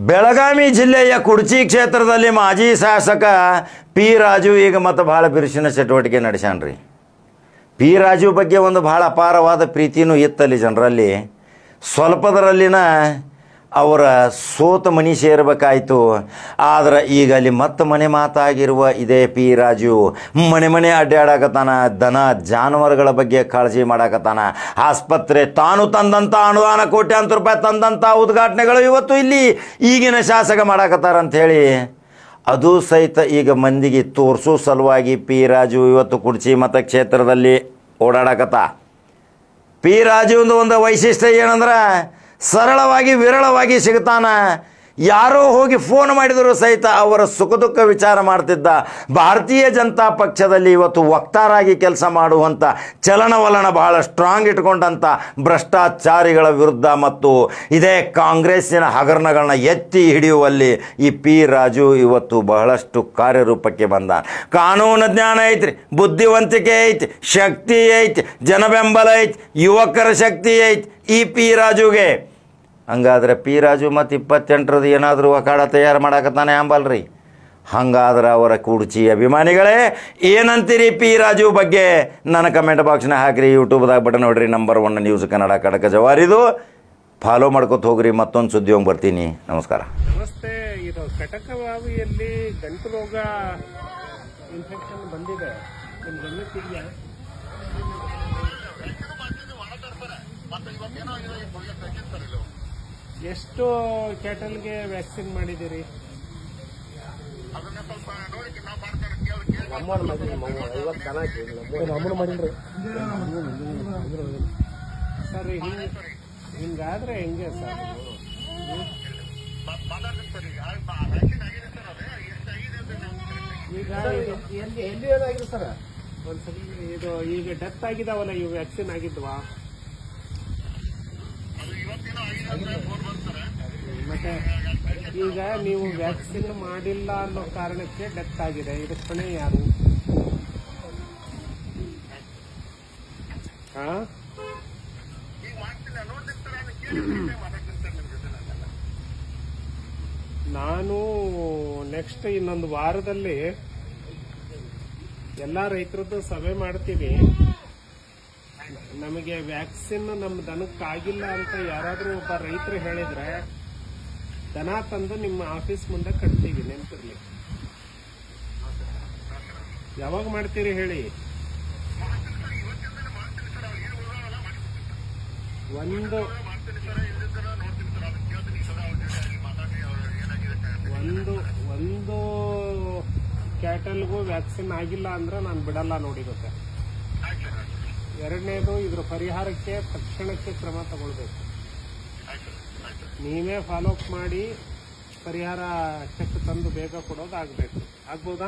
ಬೆಳಗಾವಿ ಜಿಲ್ಲೆಯ ಕುಡ್ಚಿ ಕ್ಷೇತ್ರದಲ್ಲಿ ಮಾಜಿ ಶಾಸಕ ಪಿ ರಾಜು ಈಗ ಮತ್ತೆ ಭಾಳ ಬಿರುಸಿನ ಚಟುವಟಿಕೆ ನಡೆಸ್ಯಾನ್ರಿ. ಪಿ ರಾಜು ಬಗ್ಗೆ ಒಂದು ಭಾಳ ಅಪಾರವಾದ ಪ್ರೀತಿನೂ ಇತ್ತಲ್ಲಿ ಜನರಲ್ಲಿ. ಸ್ವಲ್ಪದರಲ್ಲಿನ ಅವರ ಸೋತ ಮನಿ ಸೇರಬೇಕಾಯಿತು. ಆದರೆ ಈಗ ಅಲ್ಲಿ ಮತ್ತೆ ಮನೆ ಮಾತಾಗಿರುವ ಇದೇ ಪಿ ರಾಜು ಮನೆ ಮನೆ ಅಡ್ಡಾಡಕತ್ತಾನ. ದನ ಜಾನುವಾರುಗಳ ಬಗ್ಗೆ ಕಾಳಜಿ ಮಾಡಕತ್ತಾನ. ಆಸ್ಪತ್ರೆ ತಾನು ತಂದಂಥ ಅನುದಾನ ಕೋಟ್ಯಾಂತರ ರೂಪಾಯಿ ತಂದಂಥ ಉದ್ಘಾಟನೆಗಳು ಇವತ್ತು ಇಲ್ಲಿ ಈಗಿನ ಶಾಸಕ ಮಾಡಕತ್ತಾರಂಥೇಳಿ ಅದು ಸಹಿತ ಈಗ ಮಂದಿಗೆ ತೋರಿಸೋ ಸಲುವಾಗಿ ಪಿ ರಾಜು ಇವತ್ತು ಕುಡ್ಚಿ ಮತಕ್ಷೇತ್ರದಲ್ಲಿ ಓಡಾಡಕತ್ತ. ಪಿ ರಾಜು ಒಂದು ವೈಶಿಷ್ಟ್ಯ ಏನಂದ್ರೆ ಸರಳವಾಗಿ ವಿರಳವಾಗಿ ಸಿಗ್ತಾನ. ಯಾರೋ ಹೋಗಿ ಫೋನ್ ಮಾಡಿದರೂ ಸಹಿತ ಅವರ ಸುಖ ದುಃಖ ವಿಚಾರ ಮಾಡ್ತಿದ್ದ. ಭಾರತೀಯ ಜನತಾ ಪಕ್ಷದಲ್ಲಿ ಇವತ್ತು ವಕ್ತಾರಾಗಿ ಕೆಲಸ ಮಾಡುವಂಥ ಚಲನವಲನ ಬಹಳ ಸ್ಟ್ರಾಂಗ್ ಇಟ್ಕೊಂಡಂಥ ಭ್ರಷ್ಟಾಚಾರಿಗಳ ವಿರುದ್ಧ ಮತ್ತು ಇದೇ ಕಾಂಗ್ರೆಸ್ಸಿನ ಹಗರಣಗಳನ್ನ ಎತ್ತಿ ಹಿಡಿಯುವಲ್ಲಿ ಈ ಪಿ ರಾಜು ಇವತ್ತು ಬಹಳಷ್ಟು ಕಾರ್ಯರೂಪಕ್ಕೆ ಬಂದ. ಕಾನೂನು ಜ್ಞಾನ ಐತ್ರಿ, ಬುದ್ಧಿವಂತಿಕೆ ಐತಿ, ಶಕ್ತಿ ಐತಿ, ಜನಬೆಂಬಲ ಐತಿ, ಯುವಕರ ಶಕ್ತಿ ಐತಿ ಈ ಪಿ ರಾಜುಗೆ. ಹಂಗಾದ್ರೆ ಪಿ ರಾಜು ಮತ್ತು 28ರದ್ದು ಏನಾದರೂ ಅಖಾಡ ತಯಾರು ಮಾಡಕತ್ತಾನೆ ಅಂಬಲ್ರಿ. ಹಂಗಾದ್ರೆ ಅವರ ಕುಡ್ಚಿ ಅಭಿಮಾನಿಗಳೇ ಏನಂತೀರಿ ಪಿ ರಾಜು ಬಗ್ಗೆ? ನನ್ನ ಕಮೆಂಟ್ ಬಾಕ್ಸ್ನ ಹಾಕಿರಿ. ಯೂಟ್ಯೂಬ್ದಾಗ ಬಟನ್ ನೋಡ್ರಿ, ನಂಬರ್ 1 ನ್ಯೂಸ್ ಕನ್ನಡ ಕಡಕ ಜವಾರಿದು. ಫಾಲೋ ಮಾಡ್ಕೊತ ಹೋಗ್ರಿ. ಮತ್ತೊಂದು ಸುದ್ದಿ ಹೋಗಿ ಬರ್ತೀನಿ. ನಮಸ್ಕಾರ. ನಮಸ್ತೆ. ಇದು ಕಟಕವಾವಿಯಲ್ಲಿ ಗಂಟು ರೋಗ ಇನ್ಫೆಕ್ಷನ್ ಬಂದಿದೆ. ನಿಮ್ಮ ಗಮನಕ್ಕಿದೆಯಾ? ಎಷ್ಟು ಕ್ಯಾಟಲ್ಗೆ ವ್ಯಾಕ್ಸಿನ್ ಮಾಡಿದ್ದೀರಿ? ಸರ್ ಹಿಂಗಾದ್ರೆ ಹೆಂಗೆ ಸರ್? ಈಗ ಎಲ್ಲಿ ಏನಾಗಿದೆ ಸರ್? ಒಂದ್ಸಲಿ ಇದು ಈಗ ಡೆತ್ ಆಗಿದಾವಲ್ಲ, ಇವು ವ್ಯಾಕ್ಸಿನ್ ಆಗಿದ್ವಾ? ಮತ್ತೆ ಈಗ ನೀವು ವ್ಯಾಕ್ಸಿನ್ ಮಾಡಿಲ್ಲ ಅನ್ನೋ ಕಾರಣಕ್ಕೆ ಡೆತ್ ಆಗಿದೆ. ಇದಕ್ಕೆ ಹೊಣೆ ಯಾರು? ನಾನು ನೆಕ್ಸ್ಟ್ ಇನ್ನೊಂದು ವಾರದಲ್ಲಿ ಎಲ್ಲ ರೈತರದ್ದು ಸಭೆ ಮಾಡ್ತೀವಿ. ನಮಗೆ ವ್ಯಾಕ್ಸಿನ್ ನಮ್ಮ ದನಕ್ಕಾಗಿಲ್ಲ ಅಂತ ಯಾರಾದ್ರೂ ಒಬ್ಬ ರೈತರು ಹೇಳಿದ್ರೆ ದನ ತಂದು ನಿಮ್ಮ ಆಫೀಸ್ ಮುಂದೆ ಕಟ್ತೀವಿ, ನೆನಪಿರ್ಲಿ. ಯಾವಾಗ ಮಾಡ್ತೀರಿ ಹೇಳಿ? ಒಂದು ಕ್ಯಾಟಲ್ಗೂ ವ್ಯಾಕ್ಸಿನ್ ಆಗಿಲ್ಲ ಅಂದ್ರೆ ನಾನು ಬಿಡಲ್ಲ ನೋಡಿ. ಗೊತ್ತೆ? ಎರಡನೇದು, ಇದ್ರ ಪರಿಹಾರಕ್ಕೆ ತಕ್ಷಣಕ್ಕೆ ಕ್ರಮ ತಗೊಳ್ಬೇಕು. ನೀವೇ ಫಾಲೋ ಅಪ್ ಮಾಡಿ ಪರಿಹಾರ ಚೆಕ್ ತಂದು ಬೇಗ ಕೊಡೋದು ಆಗ್ಬೇಕು. ಆಗ್ಬೋದಾ?